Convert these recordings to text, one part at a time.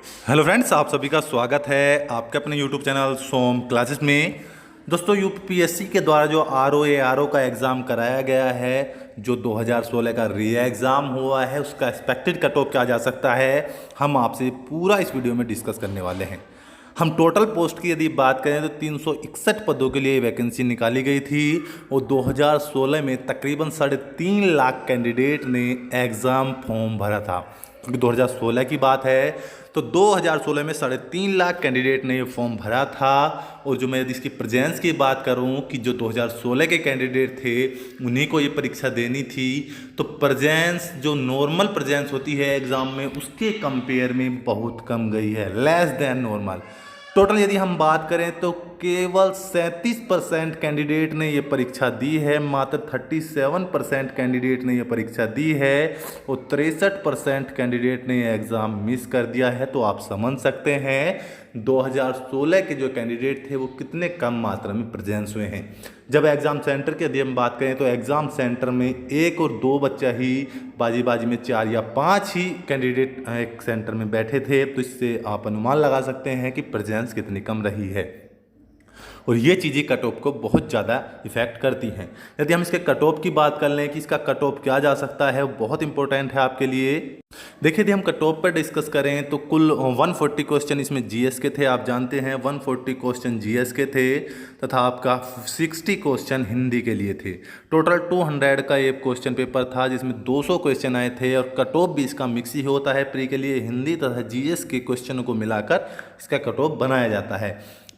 Hello friends, आप सभी का स्वागत है आपके अपने यूट्यूब चैनल सोम क्लासेस में। दोस्तों, यूपीएससी के द्वारा जो आरओ का एग्ज़ाम कराया गया है, जो 2016 का री एग्ज़ाम हुआ है, उसका एक्सपेक्टेड कट ऑफ क्या जा सकता है, हम आपसे पूरा इस वीडियो में डिस्कस करने वाले हैं। हम टोटल पोस्ट की यदि बात करें तो 361 पदों के लिए वैकेंसी निकाली गई थी और 2016 में तकरीबन 3.5 लाख कैंडिडेट ने एग्ज़ाम फॉर्म भरा था। क्योंकि 2016 की बात है तो 2016 में 3.5 लाख कैंडिडेट ने ये फॉर्म भरा था। और जो मैं यदि इसकी प्रेजेंस की बात करूं कि जो 2016 के कैंडिडेट थे उन्हीं को ये परीक्षा देनी थी, तो प्रेजेंस जो नॉर्मल प्रेजेंस होती है एग्ज़ाम में उसके कंपेयर में बहुत कम गई है, लेस देन नॉर्मल। टोटल यदि हम बात करें तो केवल 37% कैंडिडेट ने ये परीक्षा दी है, मात्र 37% कैंडिडेट ने ये परीक्षा दी है और 63% कैंडिडेट ने ये एग्ज़ाम मिस कर दिया है। तो आप समझ सकते हैं 2016 के जो कैंडिडेट थे वो कितने कम मात्रा में प्रेजेंस हुए हैं। जब एग्ज़ाम सेंटर की यदि हम बात करें तो एग्ज़ाम सेंटर में 1 और 2 बच्चा ही बाजी बाजी में 4 या 5 ही कैंडिडेट एक सेंटर में बैठे थे। तो इससे आप अनुमान लगा सकते हैं कि प्रेजेंस कितनी कम रही है और ये चीज़ें कट ऑफ को बहुत ज़्यादा इफेक्ट करती हैं। यदि हम इसके कट ऑफ की बात कर लें कि इसका कट ऑफ क्या जा सकता है, वो बहुत इंपॉर्टेंट है आपके लिए। देखिए, यदि हम कट ऑफ पर डिस्कस करें तो कुल 140 क्वेश्चन इसमें जीएस के थे। आप जानते हैं 140 क्वेश्चन जीएस के थे तथा आपका 60 क्वेश्चन हिंदी के लिए थे। टोटल 200 का ये क्वेश्चन पेपर था जिसमें 200 क्वेश्चन आए थे और कट ऑफ भी इसका मिक्स ही होता है। प्री के लिए हिंदी तथा जीएस के क्वेश्चनों को मिलाकर इसका कट ऑफ बनाया जाता है।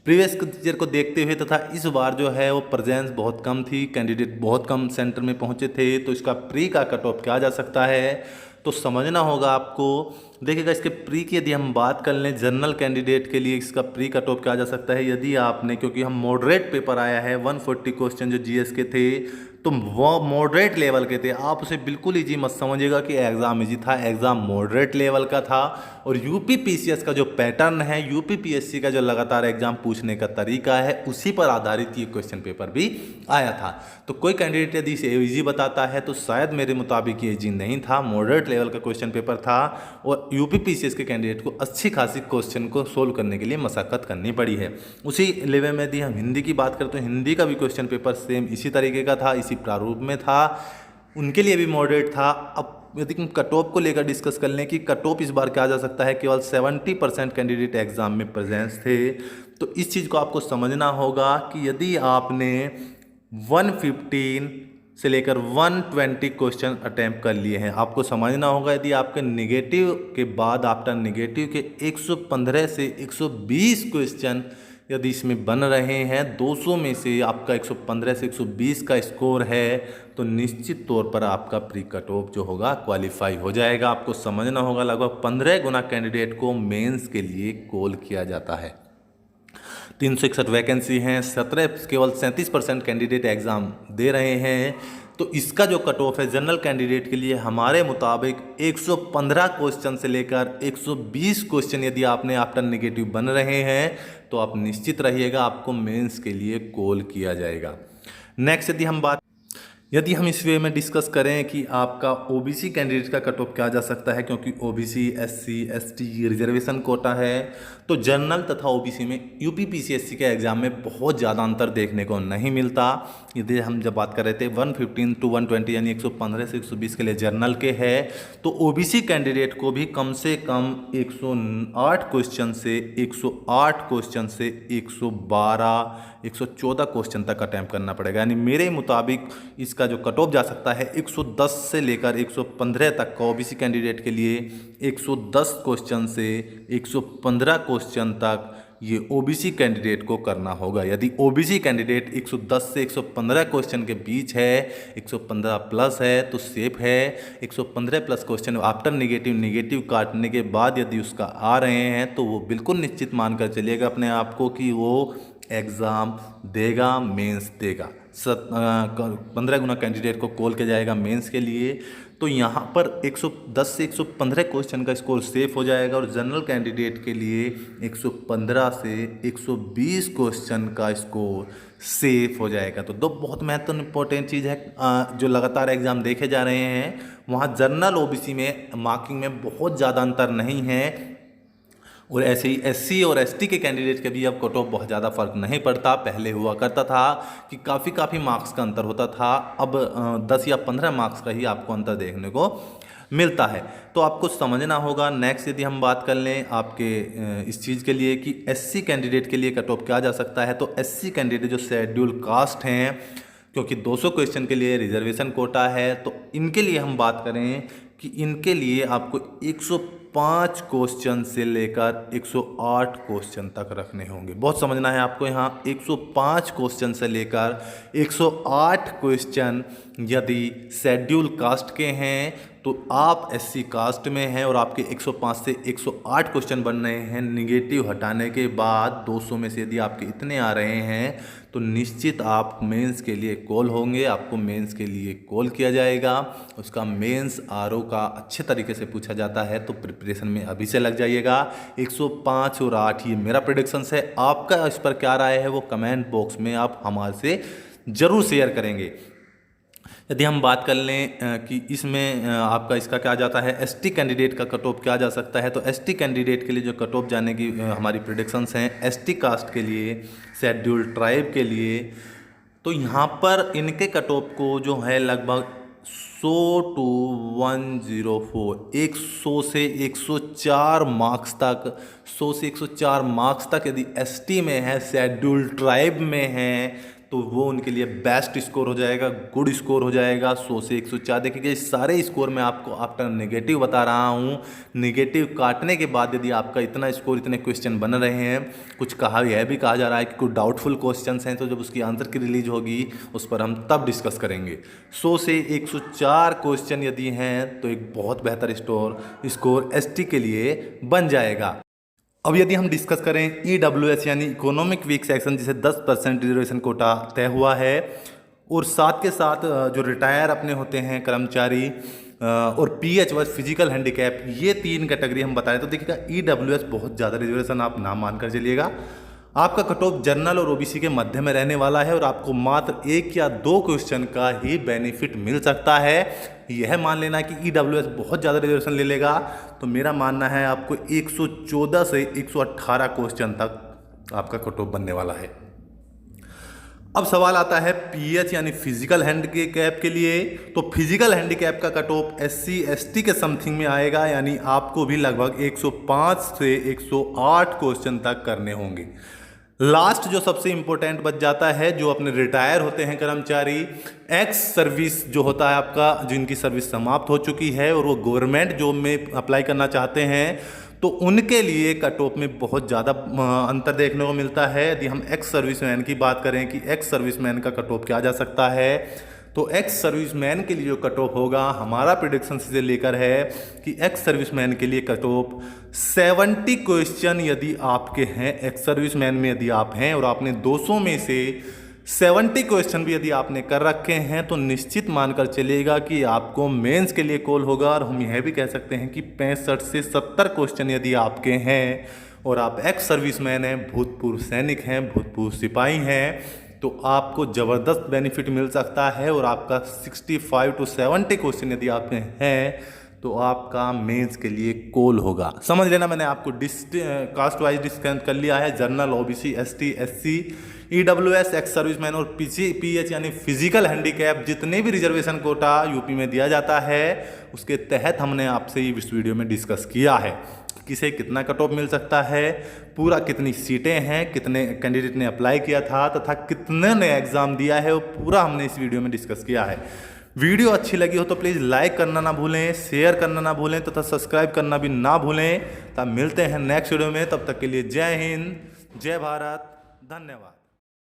प्रीवियस टीचर को देखते हुए तथा इस बार जो है वो प्रेजेंस बहुत कम थी, कैंडिडेट बहुत कम सेंटर में पहुंचे थे, तो इसका प्री का कट ऑफ क्या जा सकता है तो समझना होगा आपको। देखिएगा, इसके प्री की यदि हम बात कर लें जनरल कैंडिडेट के लिए इसका प्री कट ऑफ क्या जा सकता है। यदि आपने, क्योंकि हम मॉडरेट पेपर आया है 140 क्वेश्चन जो जीएस के थे तो वो मॉडरेट लेवल के थे, आप उसे बिल्कुल ईजी मत समझिएगा कि एग्ज़ाम ईजी था। एग्ज़ाम मॉडरेट लेवल का था और यूपी पीसीएस का जो पैटर्न है, यूपी पीएससी का जो लगातार एग्जाम पूछने का तरीका है, उसी पर आधारित ये क्वेश्चन पेपर भी आया था। तो कोई कैंडिडेट यदि इसे ईजी बताता है तो शायद मेरे मुताबिक ये ईजी नहीं था, मॉडरेट लेवल का क्वेश्चन पेपर था और यूपी पीसीएस के कैंडिडेट को अच्छी खासी क्वेश्चन को सोल्व करने के लिए मशक्कत करनी पड़ी है। उसी लेवल में यदि हम हिंदी की बात करें तो हिंदी का भी क्वेश्चन पेपर सेम इसी तरीके का था, इसी प्रारूप में था, उनके लिए भी मॉडरेट था। अब यदि हम कट ऑफ को लेकर डिस्कस कर लें कि कट ऑफ इस बार क्या जा सकता है, केवल 70% कैंडिडेट एग्जाम में प्रेजेंस थे। तो इस चीज़ को आपको समझना होगा कि यदि आपने 115 से लेकर 120 क्वेश्चन अटैम्प्ट कर लिए हैं, आपको समझना होगा यदि आपके निगेटिव के बाद आफ्टर निगेटिव के 115 से 120 क्वेश्चन यदि इसमें बन रहे हैं, 200 में से आपका 115 से 120 का स्कोर है, तो निश्चित तौर पर आपका प्री कट ऑफ जो होगा क्वालिफाई हो जाएगा। आपको समझना होगा लगभग 15 गुना कैंडिडेट को मेंस के लिए कॉल किया जाता है। 361 वैकेंसी हैं, 17 केवल 37% कैंडिडेट एग्ज़ाम दे रहे हैं। तो इसका जो कट ऑफ है जनरल कैंडिडेट के लिए हमारे मुताबिक 115 क्वेश्चन से लेकर 120 क्वेश्चन यदि आपने आफ्टर नेगेटिव बन रहे हैं तो आप निश्चित रहिएगा आपको मेंस के लिए कॉल किया जाएगा। नेक्स्ट यदि हम इस वे में डिस्कस करें कि आपका ओबीसी कैंडिडेट का कट ऑफ क्या जा सकता है, क्योंकि OBC SC ST reservation quota है, तो जनरल तथा ओबीसी में यूपी पीसीएससी के एग्जाम में बहुत ज़्यादा अंतर देखने को नहीं मिलता। यदि हम जब बात कर रहे थे 115 to 120 यानी 115 से 120 के लिए जनरल के है, तो ओबीसी कैंडिडेट को भी कम से कम 108 क्वेश्चन से 108 क्वेश्चन से 114 क्वेश्चन तक अटैम्प्ट करना पड़ेगा। यानी मेरे मुताबिक इसका जो कट ऑफ जा सकता है 110 से लेकर 115 तक का ओबीसी कैंडिडेट के लिए 110 क्वेश्चन से 115 क्वेश्चन तक ये ओबीसी कैंडिडेट को करना होगा। यदि ओबीसी कैंडिडेट 110 से 115 क्वेश्चन के बीच है, 115 प्लस है तो सेफ है। 115 प्लस क्वेश्चन आफ्टर निगेटिव काटने के बाद यदि उसका आ रहे हैं तो वो बिल्कुल निश्चित मानकर चलिएगा अपने आप को कि वो एग्ज़ाम देगा, मेंस देगा। 15 गुना कैंडिडेट को कॉल किया जाएगा मेंस के लिए। तो यहाँ पर 110 से 115 क्वेश्चन का स्कोर सेफ हो जाएगा और जनरल कैंडिडेट के लिए 115 से 120 क्वेश्चन का स्कोर सेफ हो जाएगा। तो दो बहुत महत्वपूर्ण इंपॉर्टेंट चीज़ है जो लगातार एग्जाम देखे जा रहे हैं। वहाँ जनरल ओबीसी में मार्किंग में बहुत ज़्यादा अंतर नहीं है। और ऐसे ही एससी और एसटी के कैंडिडेट के भी अब कट ऑफ बहुत ज़्यादा फर्क नहीं पड़ता। पहले हुआ करता था कि काफ़ी मार्क्स का अंतर होता था, अब 10 या 15 मार्क्स का ही आपको अंतर देखने को मिलता है। तो आपको समझना होगा। नेक्स्ट यदि हम बात कर लें आपके इस चीज़ के लिए कि एससी कैंडिडेट के लिए कट ऑफ क्या जा सकता है, तो एससी कैंडिडेट जो शेड्यूल कास्ट हैं, क्योंकि 200 क्वेश्चन के लिए रिजर्वेशन कोटा है, तो इनके लिए हम बात करें कि इनके लिए आपको 105 क्वेश्चन से लेकर 108 क्वेश्चन तक रखने होंगे। बहुत समझना है आपको यहाँ, 105 क्वेश्चन से लेकर 108 क्वेश्चन यदि शेड्यूल कास्ट के हैं तो आप एससी कास्ट में हैं और आपके 105 से 108 क्वेश्चन बन रहे हैं। निगेटिव हटाने के बाद 200 में से यदि आपके इतने आ रहे हैं तो निश्चित आप मेंस के लिए कॉल होंगे, आपको मेंस के लिए कॉल किया जाएगा। उसका मेंस आरओ का अच्छे तरीके से पूछा जाता है, तो प्रिपरेशन में अभी से लग जाइएगा। 105 और 8 ये मेरा प्रेडिक्शन है। आपका इस पर क्या राय है वो कमेंट बॉक्स में आप हमारे से ज़रूर शेयर करेंगे। यदि हम बात कर लें कि इसमें आपका इसका क्या जाता है, एसटी कैंडिडेट का कट ऑफ क्या जा सकता है, तो एसटी कैंडिडेट के लिए जो कट ऑफ जाने की हमारी प्रेडिक्शंस हैं, एसटी कास्ट के लिए, शेड्यूल ट्राइब के लिए, तो यहाँ पर इनके कट ऑफ को जो है लगभग 100 to 104, 100 से 104 मार्क्स तक, 100 से 104 मार्क्स तक यदि एसटी में है, शेड्यूल ट्राइब में है, तो वो उनके लिए बेस्ट स्कोर हो जाएगा, गुड स्कोर हो जाएगा। 100 से 104 देखिए सारे स्कोर मैं आपको आफ्टर नेगेटिव बता रहा हूँ। नेगेटिव काटने के बाद यदि आपका इतना स्कोर, इतने क्वेश्चन बन रहे हैं, कुछ यह भी कहा जा रहा है कि कुछ डाउटफुल क्वेश्चंस हैं, तो जब उसकी आंसर की रिलीज होगी उस पर हम तब डिस्कस करेंगे। 100 से 104 क्वेश्चन यदि हैं तो एक बहुत बेहतर स्कोर एसटी के लिए बन जाएगा। अब यदि हम डिस्कस करें ईडब्ल्यूएस यानी इकोनॉमिक वीक सेक्शन, जिसे 10% रिजर्वेशन कोटा तय हुआ है, और साथ के साथ जो रिटायर अपने होते हैं कर्मचारी और पीएच व फिजिकल हैंडीकैप, ये 3 कैटेगरी हम बताएं तो देखिएगा ईडब्ल्यूएस बहुत ज़्यादा रिजर्वेशन आप ना मानकर चलिएगा। आपका कट ऑफ जनरल और ओबीसी के मध्य में रहने वाला है और आपको मात्र 1 या 2 क्वेश्चन का ही बेनिफिट मिल सकता है। यह मान लेना कि ईडब्ल्यूएस बहुत ज़्यादा रिजर्वेशन ले लेगा, तो मेरा मानना है आपको 114 से 118 क्वेश्चन तक आपका कट ऑफ बनने वाला है। अब सवाल आता है पीएच यानी फिजिकल हैंडीकैप के लिए, तो फिजिकल हैंडीकैप का कट ऑफ एससी एसटी के समथिंग में आएगा, यानी आपको भी लगभग 105 से 108 क्वेश्चन तक करने होंगे। लास्ट जो सबसे इंपॉर्टेंट बच जाता है, जो अपने रिटायर होते हैं कर्मचारी, एक्स सर्विस जो होता है आपका, जिनकी सर्विस समाप्त हो चुकी है और वो गवर्नमेंट जॉब में अप्लाई करना चाहते हैं, तो उनके लिए कट ऑफ में बहुत ज़्यादा अंतर देखने को मिलता है। यदि हम एक्स सर्विसमैन की बात करें कि एक्स सर्विसमैन का कट ऑफ क्या जा सकता है, तो एक्स सर्विसमैन के लिए जो कट ऑफ होगा, हमारा प्रेडिक्शन से लेकर है कि एक्स सर्विसमैन के लिए कट ऑफ 70 क्वेश्चन यदि आपके हैं, एक्स सर्विसमैन में यदि आप हैं और आपने 200 में से 70 क्वेश्चन भी यदि आपने कर रखे हैं, तो निश्चित मानकर चलिएगा कि आपको मेंस के लिए कॉल होगा। और हम यह भी कह सकते हैं कि 65 से 70 क्वेश्चन यदि आपके हैं और आप एक्स सर्विसमैन हैं, भूतपूर्व सैनिक हैं, भूतपूर्व सिपाही हैं, तो आपको ज़बरदस्त बेनिफिट मिल सकता है। और आपका 65 to 70 क्वेश्चन यदि आप में हैं तो आपका मेंस के लिए कॉल होगा। समझ लेना, मैंने आपको कास्ट वाइज डिस्कस कर लिया है। General, OBC, ST, SC, EWS, ex serviceman और पीएच यानी फिजिकल हैंडीकैप, जितने भी रिजर्वेशन कोटा यूपी में दिया जाता है, उसके तहत हमने आपसे इस वीडियो में डिस्कस किया है। किसे कितना कट ऑफ मिल सकता है, पूरा कितनी सीटें हैं, कितने कैंडिडेट ने अप्लाई किया था तथा कितने ने एग्ज़ाम दिया है, वो पूरा हमने इस वीडियो में डिस्कस किया है। वीडियो अच्छी लगी हो तो प्लीज़ लाइक करना ना भूलें, शेयर करना ना भूलें तथा सब्सक्राइब करना भी ना भूलें। तब मिलते हैं नेक्स्ट वीडियो में, तब तक के लिए जय हिंद, जय भारत, धन्यवाद।